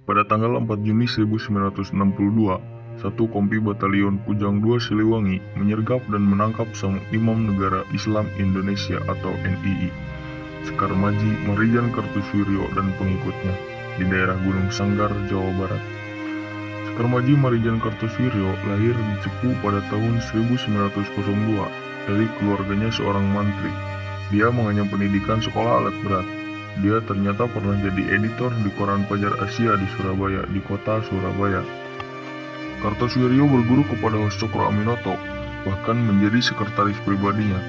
Pada tanggal 4 Juni 1962, satu kompi Batalion Kujang II Siliwangi menyergap dan menangkap sang Imam Negara Islam Indonesia atau NII, Sekar Maji Marijan Kartosuwiryo dan pengikutnya di daerah Gunung Sanggar, Jawa Barat. Sekar Maji Marijan Kartosuwiryo lahir di Cepu pada tahun 1902 dari keluarganya seorang mantri. Dia mengenyam pendidikan sekolah alat berat. Dia ternyata pernah jadi editor di koran Fajar Asia di Surabaya, di kota Surabaya. Kartosuwiryo berguru kepada Hos Cokro Aminoto, bahkan menjadi sekretaris pribadinya.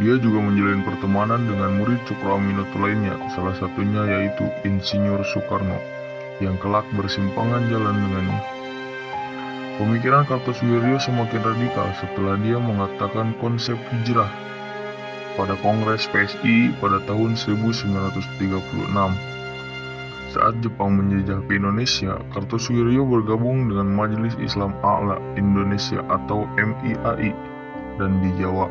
Dia juga menjalin pertemanan dengan murid Cokro Aminoto lainnya, salah satunya yaitu Insinyur Soekarno, yang kelak bersimpangan jalan dengannya. Pemikiran Kartosuwiryo semakin radikal setelah dia mengatakan konsep hijrah pada Kongres PSI pada tahun 1936. Saat Jepang menjajah ke Indonesia, Kartosuwiryo bergabung dengan Majelis Islam A'la Indonesia atau MIAI dan di Jawa.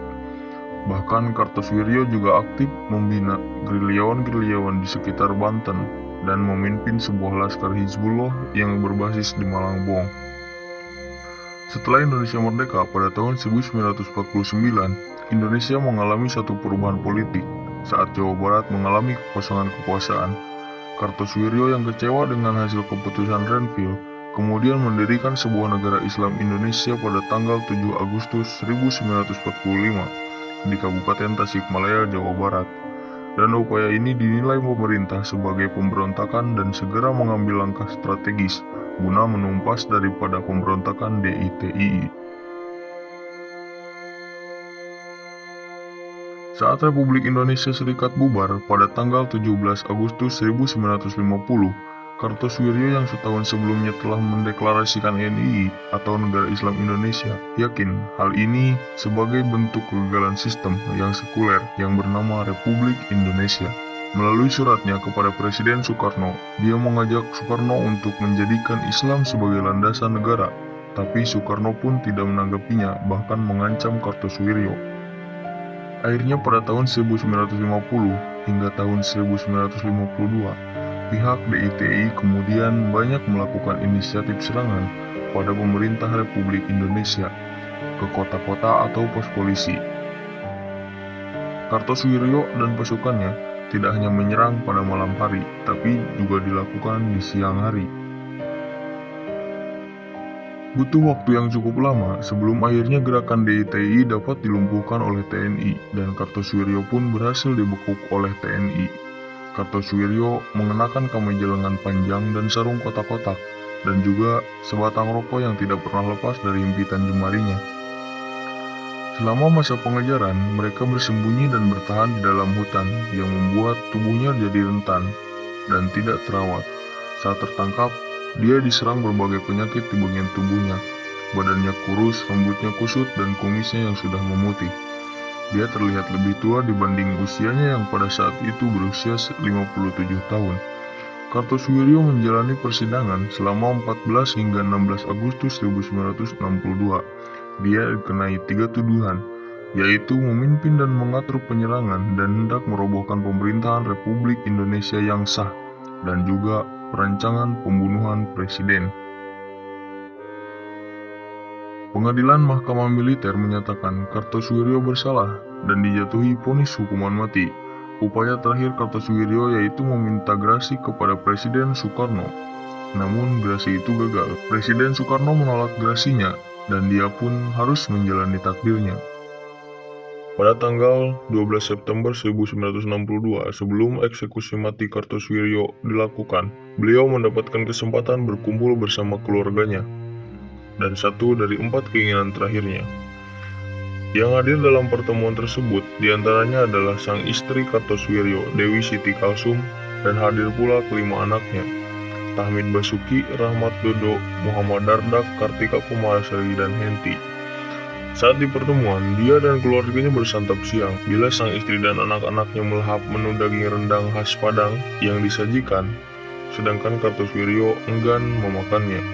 Bahkan Kartosuwiryo juga aktif membina gerilyawan-gerilyawan di sekitar Banten dan memimpin sebuah laskar Hizbullah yang berbasis di Malangbong. Setelah Indonesia merdeka pada tahun 1949, Indonesia mengalami satu perubahan politik saat Jawa Barat mengalami kekosongan kekuasaan. Kartosuwiryo yang kecewa dengan hasil keputusan Renville kemudian mendirikan sebuah negara Islam Indonesia pada tanggal 7 Agustus 1945 di Kabupaten Tasikmalaya, Jawa Barat. Dan upaya ini dinilai pemerintah sebagai pemberontakan dan segera mengambil langkah strategis guna menumpas daripada pemberontakan DITII. Saat Republik Indonesia Serikat bubar pada tanggal 17 Agustus 1950, Kartosuwiryo yang setahun sebelumnya telah mendeklarasikan NII atau Negara Islam Indonesia yakin hal ini sebagai bentuk kegagalan sistem yang sekuler yang bernama Republik Indonesia. Melalui suratnya kepada Presiden Soekarno, dia mengajak Soekarno untuk menjadikan Islam sebagai landasan negara, tapi Soekarno pun tidak menanggapinya, bahkan mengancam Kartosuwiryo. Akhirnya pada tahun 1950 hingga tahun 1952, pihak DITI kemudian banyak melakukan inisiatif serangan pada pemerintah Republik Indonesia ke kota-kota atau pos polisi. Kartosuwiryo dan pasukannya tidak hanya menyerang pada malam hari, tapi juga dilakukan di siang hari. Butuh waktu yang cukup lama sebelum akhirnya gerakan DITI dapat dilumpuhkan oleh TNI dan Kartosuwiryo pun berhasil dibekuk oleh TNI. Kartosuwiryo mengenakan kemeja lengan panjang dan sarung kotak-kotak dan juga sebatang rokok yang tidak pernah lepas dari impitan jemarinya. Selama masa pengejaran, mereka bersembunyi dan bertahan di dalam hutan yang membuat tubuhnya jadi rentan dan tidak terawat. Saat tertangkap, dia diserang berbagai penyakit di bagian tubuhnya. Badannya kurus, rambutnya kusut, dan kumisnya yang sudah memutih. Dia terlihat lebih tua dibanding usianya yang pada saat itu berusia 57 tahun. Kartosuwiryo menjalani persidangan selama 14 hingga 16 Agustus 1962. Dia dikenai 3 tuduhan, yaitu memimpin dan mengatur penyerangan dan hendak merobohkan pemerintahan Republik Indonesia yang sah, dan juga perancangan pembunuhan presiden. Pengadilan Mahkamah Militer menyatakan Kartosuwiryo bersalah dan dijatuhi vonis hukuman mati. Upaya terakhir Kartosuwiryo yaitu meminta grasi kepada Presiden Soekarno. Namun grasi itu gagal. Presiden Soekarno menolak grasinya dan dia pun harus menjalani takdirnya. Pada tanggal 12 September 1962, sebelum eksekusi mati Kartosuwiryo dilakukan, beliau mendapatkan kesempatan berkumpul bersama keluarganya dan satu dari 4 keinginan terakhirnya. Yang hadir dalam pertemuan tersebut diantaranya adalah sang istri Kartosuwiryo, Dewi Siti Kalsum, dan hadir pula kelima anaknya, Tahmid Basuki, Rahmat Dodo, Muhammad Dardak, Kartika Kumarasari, dan Henti. Saat di pertemuan, dia dan keluarganya bersantap siang, bila sang istri dan anak-anaknya melahap menu daging rendang khas Padang yang disajikan, sedangkan Kartosuwiryo enggan memakannya.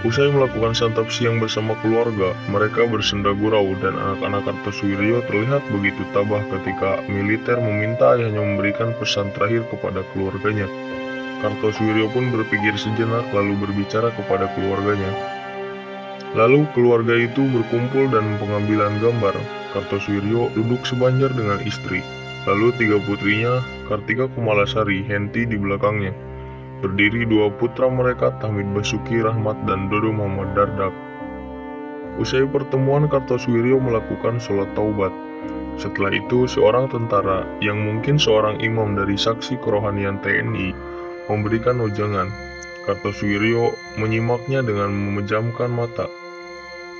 Usai melakukan santap siang bersama keluarga, mereka bersenda gurau dan anak-anak Kartosuwiryo terlihat begitu tabah ketika militer meminta ayahnya memberikan pesan terakhir kepada keluarganya. Kartosuwiryo pun berpikir sejenak lalu berbicara kepada keluarganya. Lalu keluarga itu berkumpul dan pengambilan gambar. Kartosuwiryo duduk sebanjar dengan istri. Lalu 3 putrinya, Kartika Kumalasari, Henti di belakangnya. Berdiri 2 putra mereka, Tahmid Basuki Rahmat dan Dodo Muhammad Dardak. Usai pertemuan, Kartosuwiryo melakukan sholat taubat. Setelah itu, seorang tentara, yang mungkin seorang imam dari saksi kerohanian TNI, memberikan wejangan. Kartosuwiryo menyimaknya dengan memejamkan mata.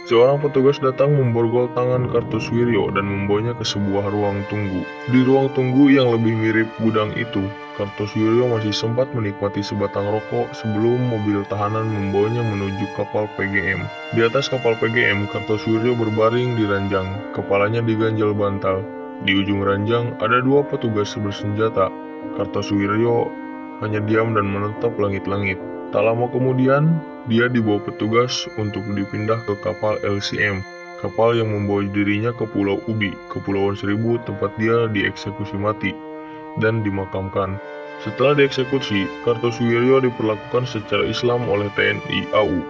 Seorang petugas datang memborgol tangan Kartosuwiryo dan membawanya ke sebuah ruang tunggu. Di ruang tunggu yang lebih mirip gudang itu, Kartosuwiryo masih sempat menikmati sebatang rokok sebelum mobil tahanan membawanya menuju kapal PGM. Di atas kapal PGM, Kartosuwiryo berbaring di ranjang, kepalanya diganjal bantal. Di ujung ranjang ada 2 petugas bersenjata. Kartosuwiryo hanya diam dan menatap langit-langit. Tak lama kemudian, dia dibawa petugas untuk dipindah ke kapal LCM, kapal yang membawa dirinya ke Pulau Ubi, Kepulauan Seribu, tempat dia dieksekusi mati dan dimakamkan. Setelah dieksekusi, Kartosuwiryo diperlakukan secara Islam oleh TNI AU.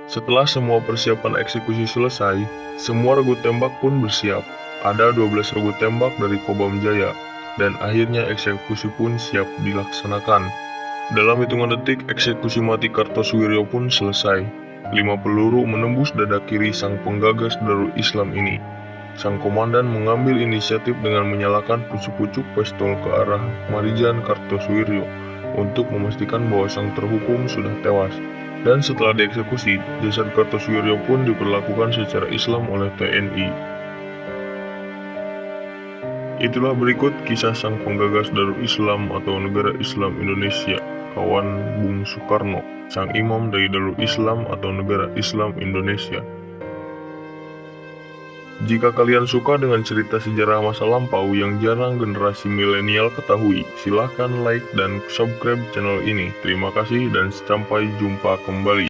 Setelah semua persiapan eksekusi selesai, semua regu tembak pun bersiap. Ada 12 regu tembak dari Kobam Jaya, dan akhirnya eksekusi pun siap dilaksanakan. Dalam hitungan detik, eksekusi mati Kartosuwiryo pun selesai. 5 peluru menembus dada kiri sang penggagas Darul Islam ini. Sang komandan mengambil inisiatif dengan menyalakan pucuk-pucuk pistol ke arah Marijan Kartosuwiryo untuk memastikan bahwa sang terhukum sudah tewas. Dan setelah dieksekusi, jasad Kartosuwiryo pun diperlakukan secara Islam oleh TNI. Itulah berikut kisah sang penggagas Darul Islam atau Negara Islam Indonesia, kawan Bung Soekarno, sang imam dari Darul Islam atau Negara Islam Indonesia. Jika kalian suka dengan cerita sejarah masa lampau yang jarang generasi milenial ketahui, silahkan like dan subscribe channel ini. Terima kasih dan sampai jumpa kembali.